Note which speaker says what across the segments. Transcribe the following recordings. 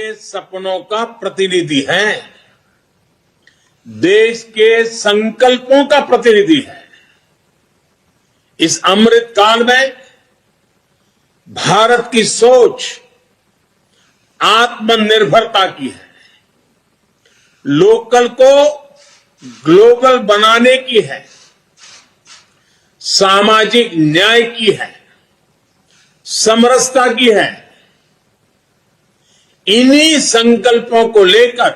Speaker 1: के सपनों का प्रतिनिधि है, देश के संकल्पों का प्रतिनिधि है। इस अमृत काल में भारत की सोच आत्मनिर्भरता की है, लोकल को ग्लोबल बनाने की है, सामाजिक न्याय की है, समरसता की है। इन्हीं संकल्पों को लेकर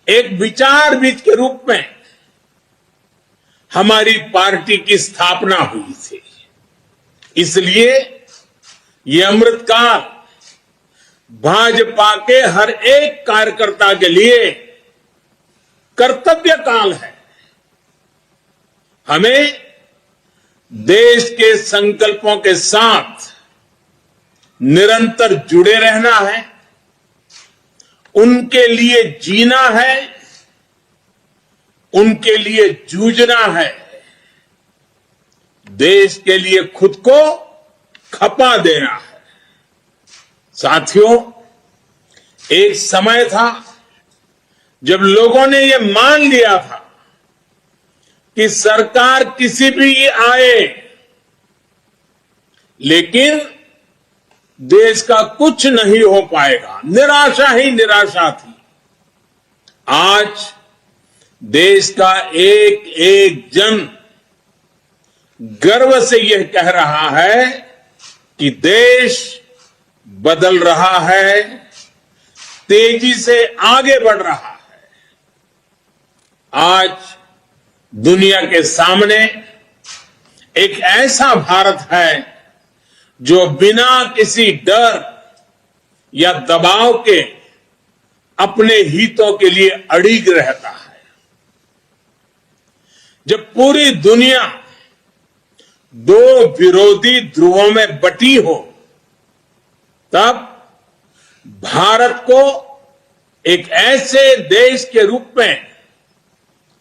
Speaker 1: एक विचारविद के रूप में हमारी पार्टी की स्थापना हुई थी। इसलिए ये अमृतकाल भाजपा के हर एक कार्यकर्ता के लिए कर्तव्य काल है। हमें देश के संकल्पों के साथ निरंतर जुड़े रहना है, उनके लिए जीना है, उनके लिए जूझना है, देश के लिए खुद को खपा देना है। साथियों, एक समय था जब लोगों ने यह मान लिया था कि सरकार किसी भी आए, लेकिन देश का कुछ नहीं हो पाएगा, निराशा ही निराशा थी। आज देश का एक एक जन गर्व से यह कह रहा है कि देश बदल रहा है, तेजी से आगे बढ़ रहा है। आज दुनिया के सामने एक ऐसा भारत है जो बिना किसी डर या दबाव के अपने हितों के लिए अड़िग रहता है। जब पूरी दुनिया दो विरोधी ध्रुवों में बटी हो, तब भारत को एक ऐसे देश के रूप में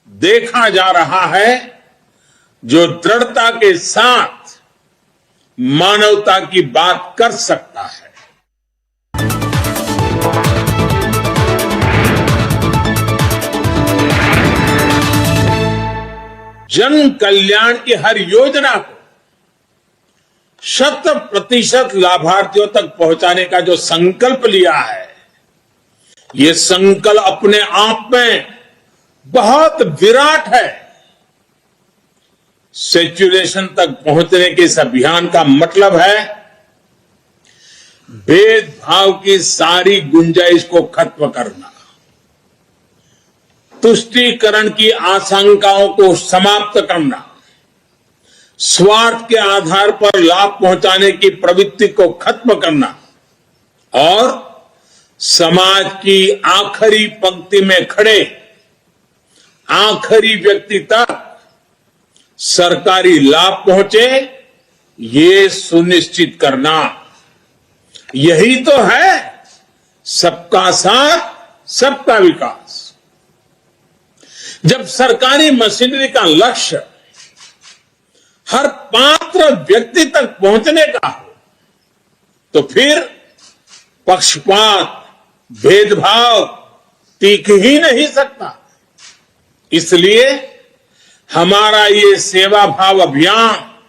Speaker 1: देखा जा रहा है जो दृढ़ता के साथ मानवता की बात कर सकता है। जन कल्याण की हर योजना को 100% लाभार्थियों तक पहुंचाने का जो संकल्प लिया है, ये संकल्प अपने आप में बहुत विराट है। सैचुरेशन तक पहुंचने के इस अभियान का मतलब है भेदभाव की सारी गुंजाइश को खत्म करना, तुष्टीकरण की आशंकाओं को समाप्त करना, स्वार्थ के आधार पर लाभ पहुंचाने की प्रवृत्ति को खत्म करना और समाज की आखिरी पंक्ति में खड़े आखिरी व्यक्ति तक सरकारी लाभ पहुंचे, ये सुनिश्चित करना। यही तो है सबका साथ सबका विकास। जब सरकारी मशीनरी का लक्ष्य हर पात्र व्यक्ति तक पहुंचने का हो, तो फिर पक्षपात, भेदभाव टिक ही नहीं सकता। इसलिए हमारा ये सेवा भाव अभियान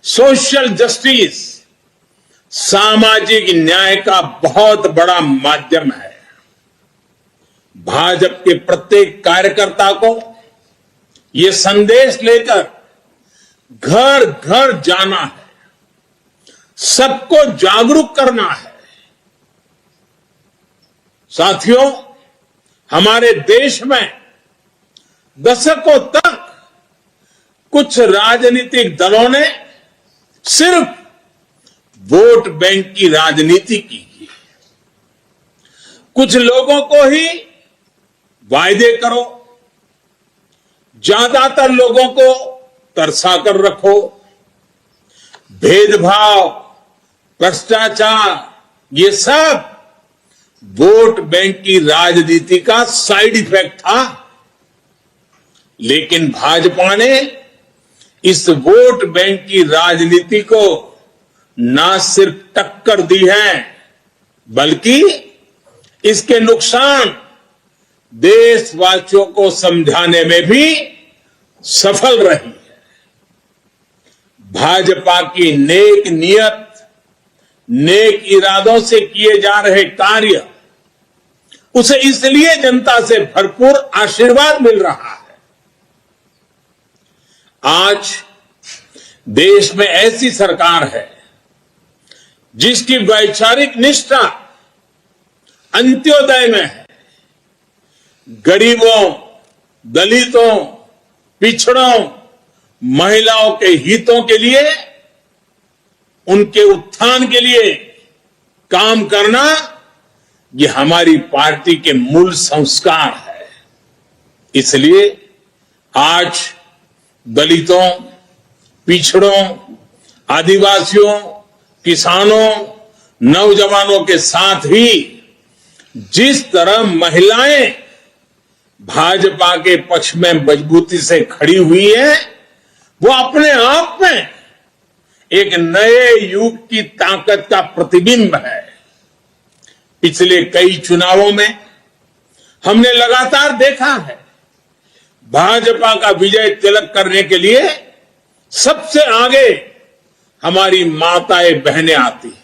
Speaker 1: सोशल जस्टिस, सामाजिक न्याय का बहुत बड़ा माध्यम है। भाजपा के प्रत्येक कार्यकर्ता को ये संदेश लेकर घर घर जाना है, सबको जागरूक करना है। साथियों, हमारे देश में दशकों तक कुछ राजनीतिक दलों ने सिर्फ वोट बैंक की राजनीति की। कुछ लोगों को ही वायदे करो, ज्यादातर लोगों को तरसा कर रखो। भेदभाव, भ्रष्टाचार, ये सब वोट बैंक की राजनीति का साइड इफेक्ट था। लेकिन भाजपा ने इस वोट बैंक की राजनीति को ना सिर्फ टक्कर दी है, बल्कि इसके नुकसान देशवासियों को समझाने में भी सफल रही है। भाजपा की नेक नियत, नेक इरादों से किए जा रहे कार्य, उसे इसलिए जनता से भरपूर आशीर्वाद मिल रहा है। आज देश में ऐसी सरकार है जिसकी वैचारिक निष्ठा अंत्योदय में है। गरीबों, दलितों, पिछड़ों, महिलाओं के हितों के लिए, उनके उत्थान के लिए काम करना, ये हमारी पार्टी के मूल संस्कार है। इसलिए आज दलितों, पिछड़ों, आदिवासियों, किसानों, नौजवानों के साथ ही जिस तरह महिलाएं भाजपा के पक्ष में मजबूती से खड़ी हुई है, वो अपने आप में एक नए युग की ताकत का प्रतिबिंब है। पिछले कई चुनावों में हमने लगातार देखा है, भाजपा का विजय तिलक करने के लिए सबसे आगे हमारी माताएं बहनें आती हैं।